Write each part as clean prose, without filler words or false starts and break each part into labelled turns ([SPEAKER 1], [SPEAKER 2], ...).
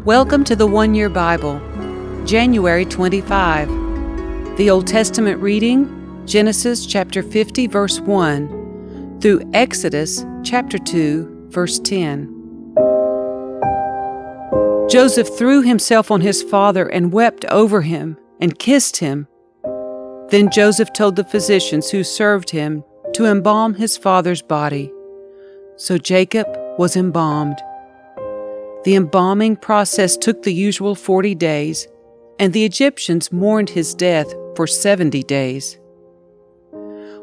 [SPEAKER 1] Welcome to the One Year Bible, January 25. The Old Testament reading, Genesis chapter 50, verse 1, through Exodus chapter 2, verse 10. Joseph threw himself on his father and wept over him and kissed him. Then Joseph told the physicians who served him to embalm his father's body. So Jacob was embalmed. The embalming process took the usual 40 days, and the Egyptians mourned his death for 70 days.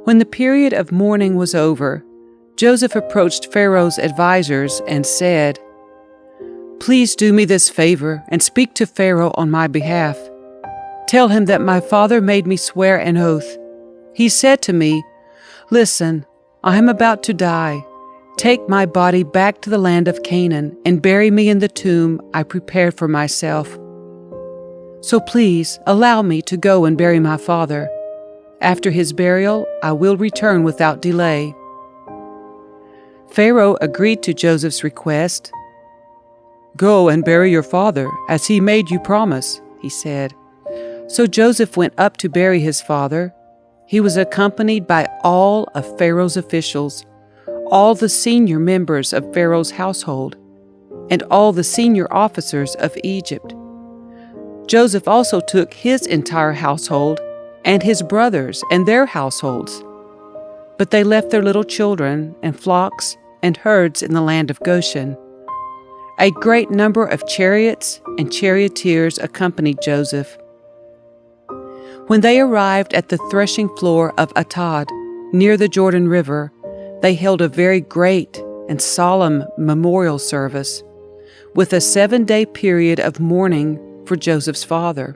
[SPEAKER 1] When the period of mourning was over, Joseph approached Pharaoh's advisors and said, "Please do me this favor and speak to Pharaoh on my behalf. Tell him that my father made me swear an oath. He said to me, 'Listen, I am about to die. Take my body back to the land of Canaan and bury me in the tomb I prepared for myself. So please allow me to go and bury my father. After his burial, I will return without delay.'" Pharaoh agreed to Joseph's request. "Go and bury your father, as he made you promise," he said. So Joseph went up to bury his father. He was accompanied by all of Pharaoh's officials, all the senior members of Pharaoh's household, and all the senior officers of Egypt. Joseph also took his entire household and his brothers and their households. But they left their little children and flocks and herds in the land of Goshen. A great number of chariots and charioteers accompanied Joseph. When they arrived at the threshing floor of Atad, near the Jordan River, they held a very great and solemn memorial service, with a 7-day period of mourning for Joseph's father.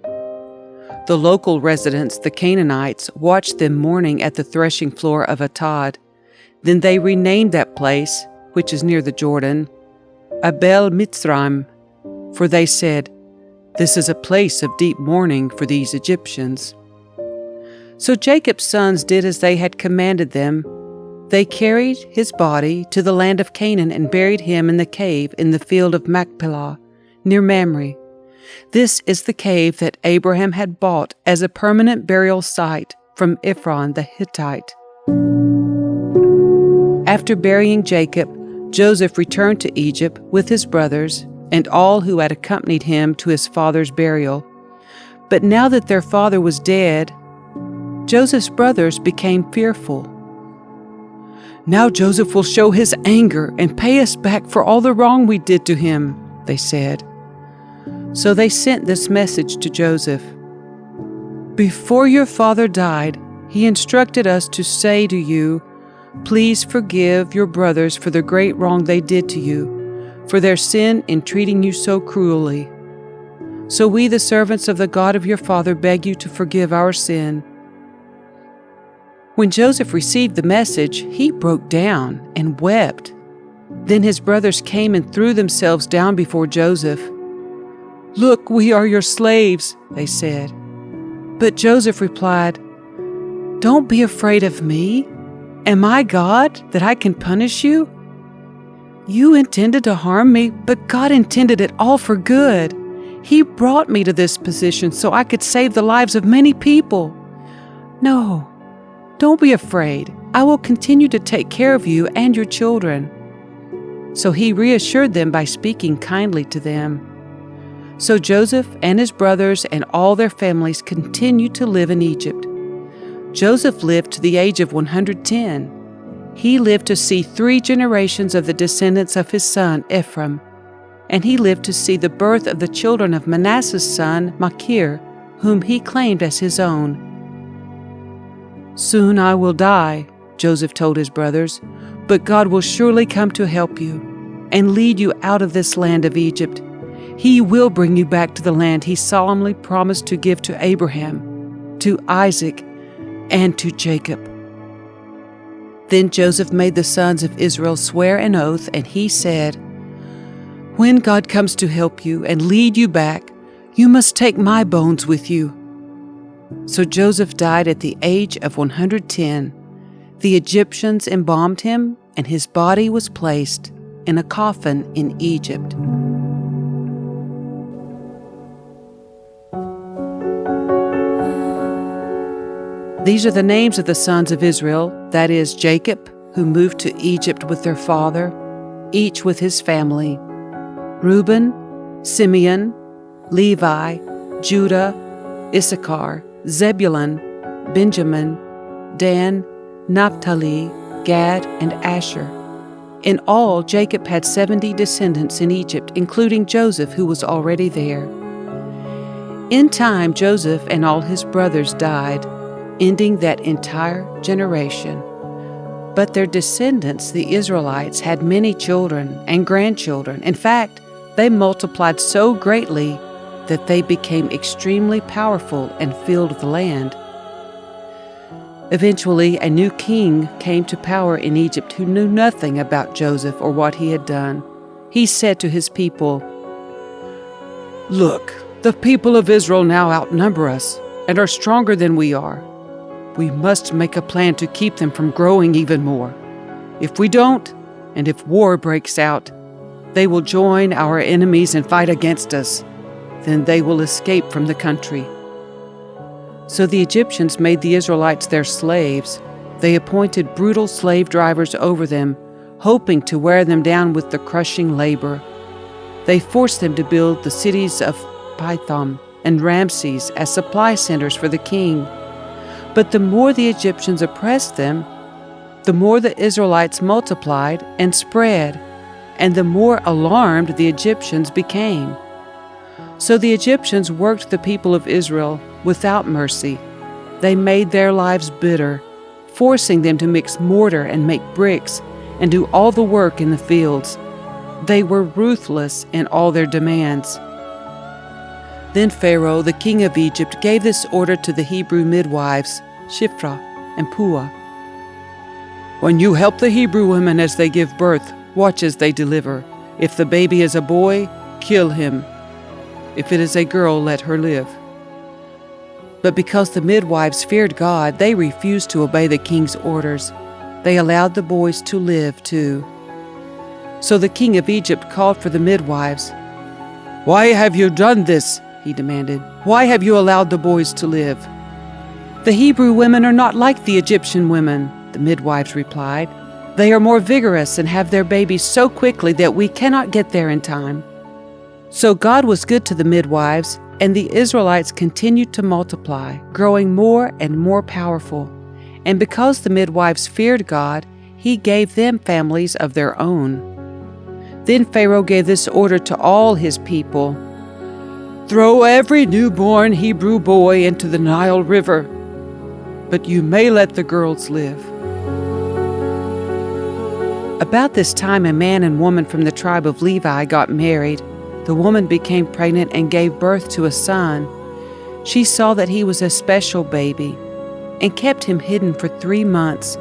[SPEAKER 1] The local residents, the Canaanites, watched them mourning at the threshing floor of Atad. Then they renamed that place, which is near the Jordan, Abel Mitzrayim, for they said, "This is a place of deep mourning for these Egyptians." So Jacob's sons did as they had commanded them. They carried his body to the land of Canaan and buried him in the cave in the field of Machpelah, near Mamre. This is the cave that Abraham had bought as a permanent burial site from Ephron the Hittite. After burying Jacob, Joseph returned to Egypt with his brothers and all who had accompanied him to his father's burial. But now that their father was dead, Joseph's brothers became fearful. "Now Joseph will show his anger and pay us back for all the wrong we did to him," they said. So they sent this message to Joseph. "Before your father died, he instructed us to say to you, 'Please forgive your brothers for the great wrong they did to you, for their sin in treating you so cruelly. So we, the servants of the God of your father, beg you to forgive our sin.'" When Joseph received the message, he broke down and wept. Then his brothers came and threw themselves down before Joseph. "Look, we are your slaves," they said. But Joseph replied, "Don't be afraid of me. Am I God that I can punish you? You intended to harm me, but God intended it all for good. He brought me to this position so I could save the lives of many people. No, don't be afraid. I will continue to take care of you and your children." So he reassured them by speaking kindly to them. So Joseph and his brothers and all their families continued to live in Egypt. Joseph lived to the age of 110. He lived to see 3 generations of the descendants of his son Ephraim, and he lived to see the birth of the children of Manasseh's son Machir, whom he claimed as his own. "Soon I will die," Joseph told his brothers, "but God will surely come to help you and lead you out of this land of Egypt. He will bring you back to the land he solemnly promised to give to Abraham, to Isaac, and to Jacob." Then Joseph made the sons of Israel swear an oath, and he said, "When God comes to help you and lead you back, you must take my bones with you." So Joseph died at the age of 110. The Egyptians embalmed him, and his body was placed in a coffin in Egypt. These are the names of the sons of Israel, that is, Jacob, who moved to Egypt with their father, each with his family: Reuben, Simeon, Levi, Judah, Issachar, Zebulun, Benjamin, Dan, Naphtali, Gad, and Asher. In all, Jacob had 70 descendants in Egypt, including Joseph, who was already there. In time, Joseph and all his brothers died, ending that entire generation. But their descendants, the Israelites, had many children and grandchildren. In fact, they multiplied so greatly that they became extremely powerful and filled the land. Eventually, a new king came to power in Egypt who knew nothing about Joseph or what he had done. He said to his people, "Look, the people of Israel now outnumber us and are stronger than we are. We must make a plan to keep them from growing even more. If we don't, and if war breaks out, they will join our enemies and fight against us. Then they will escape from the country." So the Egyptians made the Israelites their slaves. They appointed brutal slave drivers over them, hoping to wear them down with the crushing labor. They forced them to build the cities of Pithom and Ramses as supply centers for the king. But the more the Egyptians oppressed them, the more the Israelites multiplied and spread, and the more alarmed the Egyptians became. So the Egyptians worked the people of Israel without mercy. They made their lives bitter, forcing them to mix mortar and make bricks and do all the work in the fields. They were ruthless in all their demands. Then Pharaoh, the king of Egypt, gave this order to the Hebrew midwives, Shiphrah and Puah: "When you help the Hebrew women as they give birth, watch as they deliver. If the baby is a boy, kill him. If it is a girl, let her live." But because the midwives feared God, they refused to obey the king's orders. They allowed the boys to live too. So the king of Egypt called for the midwives. "Why have you done this?" he demanded. "Why have you allowed the boys to live?" "The Hebrew women are not like the Egyptian women," the midwives replied. "They are more vigorous and have their babies so quickly that we cannot get there in time." So God was good to the midwives, and the Israelites continued to multiply, growing more and more powerful. And because the midwives feared God, He gave them families of their own. Then Pharaoh gave this order to all his people: "Throw every newborn Hebrew boy into the Nile River, but you may let the girls live." About this time, a man and woman from the tribe of Levi got married. The woman became pregnant and gave birth to a son. She saw that he was a special baby and kept him hidden for 3 months.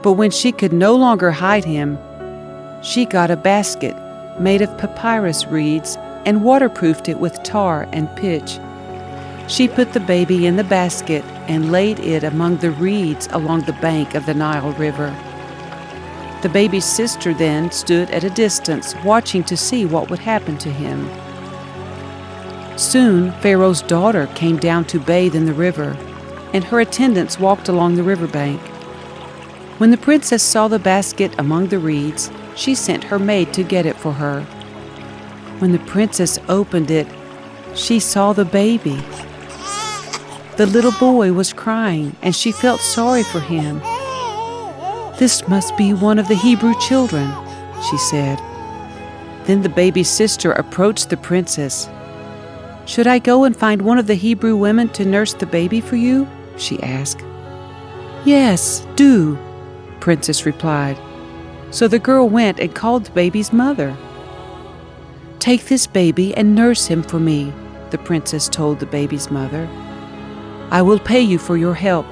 [SPEAKER 1] But when she could no longer hide him, she got a basket made of papyrus reeds and waterproofed it with tar and pitch. She put the baby in the basket and laid it among the reeds along the bank of the Nile River. The baby's sister then stood at a distance, watching to see what would happen to him. Soon Pharaoh's daughter came down to bathe in the river, and her attendants walked along the riverbank. When the princess saw the basket among the reeds, she sent her maid to get it for her. When the princess opened it, she saw the baby. The little boy was crying, and she felt sorry for him. "This must be one of the Hebrew children," she said. Then the baby's sister approached the princess. "Should I go and find one of the Hebrew women to nurse the baby for you?" she asked. "Yes, do," the princess replied. So the girl went and called the baby's mother. "Take this baby and nurse him for me," the princess told the baby's mother. "I will pay you for your help."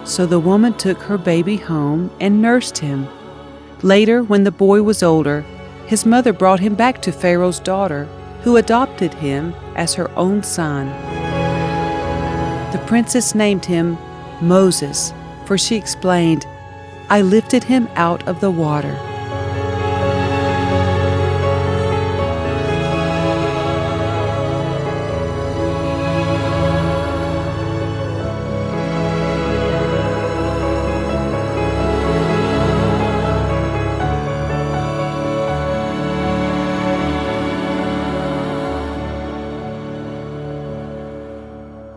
[SPEAKER 1] So the woman took her baby home and nursed him. Later, when the boy was older, his mother brought him back to Pharaoh's daughter, who adopted him as her own son. The princess named him Moses, for she explained, "I lifted him out of the water."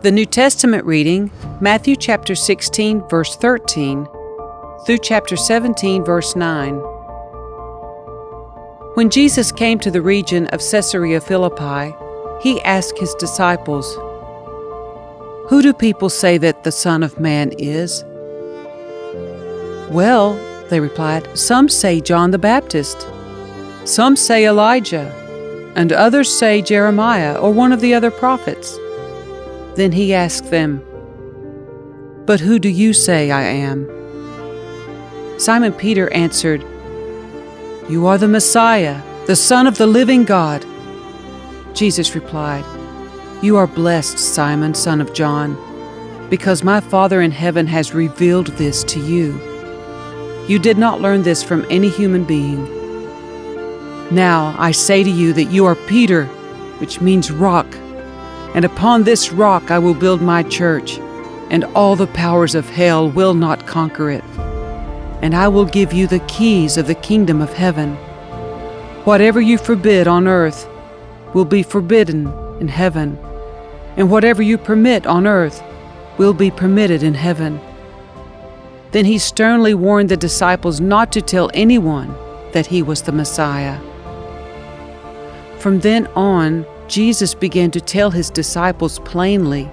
[SPEAKER 1] The New Testament reading, Matthew chapter 16, verse 13, through chapter 17, verse 9. When Jesus came to the region of Caesarea Philippi, he asked his disciples, "Who do people say that the Son of Man is?" "Well," they replied, "some say John the Baptist, some say Elijah, and others say Jeremiah or one of the other prophets." Then he asked them, "But who do you say I am?" Simon Peter answered, "You are the Messiah, the Son of the living God." Jesus replied, "You are blessed, Simon, son of John, because my Father in heaven has revealed this to you. You did not learn this from any human being. Now I say to you that you are Peter, which means rock, and upon this rock I will build my church, and all the powers of hell will not conquer it. And I will give you the keys of the kingdom of heaven. Whatever you forbid on earth will be forbidden in heaven, and whatever you permit on earth will be permitted in heaven." Then he sternly warned the disciples not to tell anyone that he was the Messiah. From then on, Jesus began to tell his disciples plainly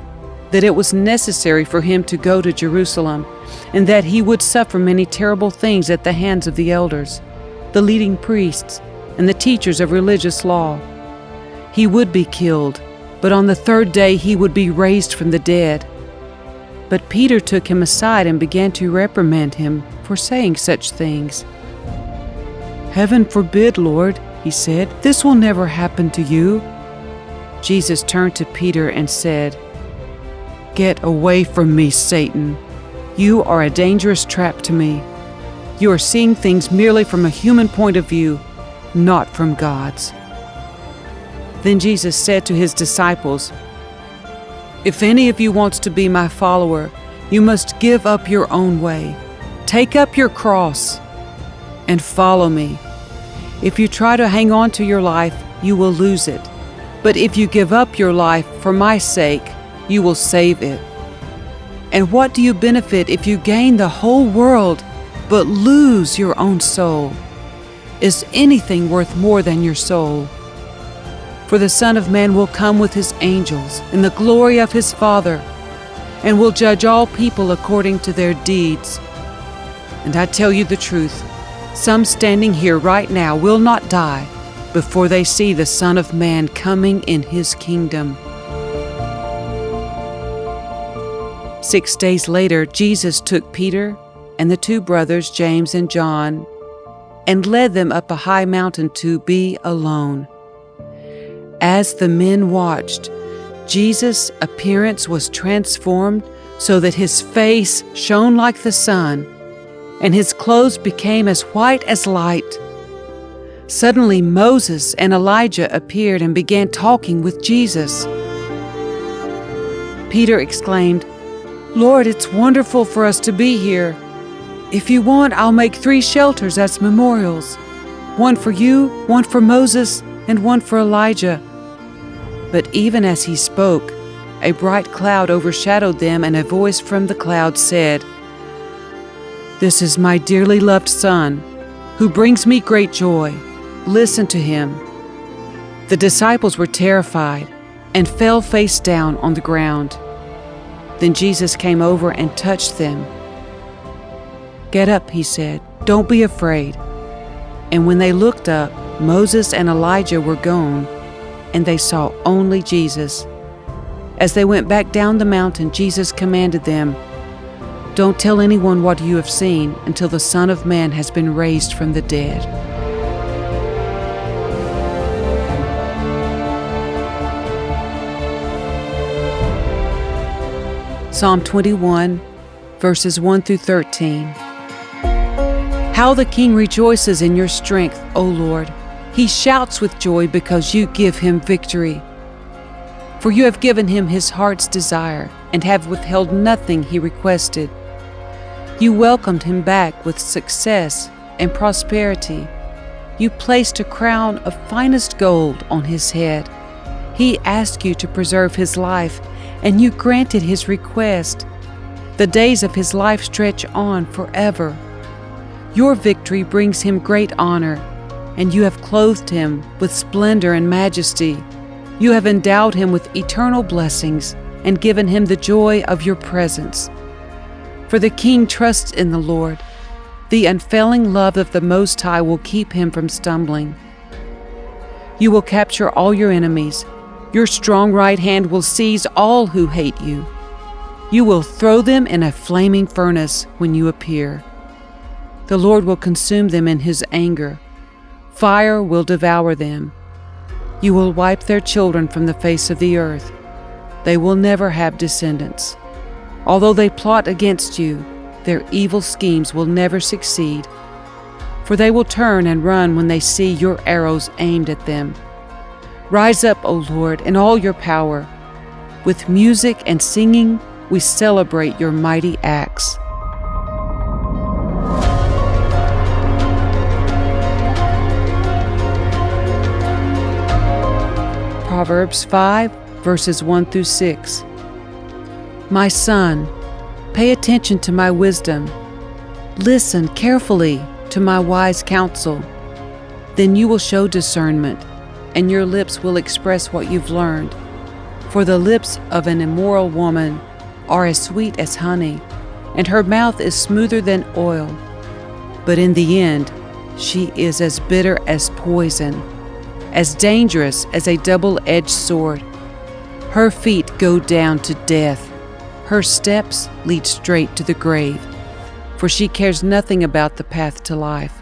[SPEAKER 1] that it was necessary for him to go to Jerusalem, and that he would suffer many terrible things at the hands of the elders, the leading priests, and the teachers of religious law. He would be killed, but on the third day he would be raised from the dead. But Peter took him aside and began to reprimand him for saying such things. "Heaven forbid, Lord," he said, "this will never happen to you." Jesus turned to Peter and said, "Get away from me, Satan. You are a dangerous trap to me. You are seeing things merely from a human point of view, not from God's." Then Jesus said to his disciples, "If any of you wants to be my follower, you must give up your own way. Take up your cross and follow me. If you try to hang on to your life, you will lose it. But if you give up your life for my sake, you will save it. And what do you benefit if you gain the whole world but lose your own soul? Is anything worth more than your soul? For the Son of Man will come with his angels in the glory of his Father, and will judge all people according to their deeds. And I tell you the truth, some standing here right now will not die before they see the Son of Man coming in his kingdom." 6 days later, Jesus took Peter and the two brothers, James and John, and led them up a high mountain to be alone. As the men watched, Jesus' appearance was transformed so that his face shone like the sun, and his clothes became as white as light. Suddenly Moses and Elijah appeared and began talking with Jesus. Peter exclaimed, "Lord, it's wonderful for us to be here. If you want, I'll make 3 shelters as memorials, one for you, one for Moses, and one for Elijah." But even as he spoke, a bright cloud overshadowed them, and a voice from the cloud said, "This is my dearly loved Son, who brings me great joy. Listen to him." The disciples were terrified and fell face down on the ground. Then Jesus came over and touched them. "Get up," he said. "Don't be afraid." And when they looked up, Moses and Elijah were gone, and they saw only Jesus. As they went back down the mountain, Jesus commanded them, "Don't tell anyone what you have seen until the Son of Man has been raised from the dead." Psalm 21, verses 1 through 13. How the king rejoices in your strength, O Lord! He shouts with joy because you give him victory. For you have given him his heart's desire, and have withheld nothing he requested. You welcomed him back with success and prosperity. You placed a crown of finest gold on his head. He asked you to preserve his life, and you granted his request. The days of his life stretch on forever. Your victory brings him great honor, and you have clothed him with splendor and majesty. You have endowed him with eternal blessings and given him the joy of your presence. For the king trusts in the Lord. The unfailing love of the Most High will keep him from stumbling. You will capture all your enemies. Your strong right hand will seize all who hate you. You will throw them in a flaming furnace when you appear. The Lord will consume them in his anger. Fire will devour them. You will wipe their children from the face of the earth. They will never have descendants. Although they plot against you, their evil schemes will never succeed. For they will turn and run when they see your arrows aimed at them. Rise up, O Lord, in all your power. With music and singing, we celebrate your mighty acts. Proverbs 5, verses 1 through 6. My son, pay attention to my wisdom. Listen carefully to my wise counsel. Then you will show discernment, and your lips will express what you've learned. For the lips of an immoral woman are as sweet as honey, and her mouth is smoother than oil. But in the end, she is as bitter as poison, as dangerous as a double-edged sword. Her feet go down to death. Her steps lead straight to the grave, for she cares nothing about the path to life.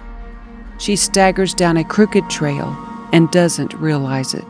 [SPEAKER 1] She staggers down a crooked trail and doesn't realize it.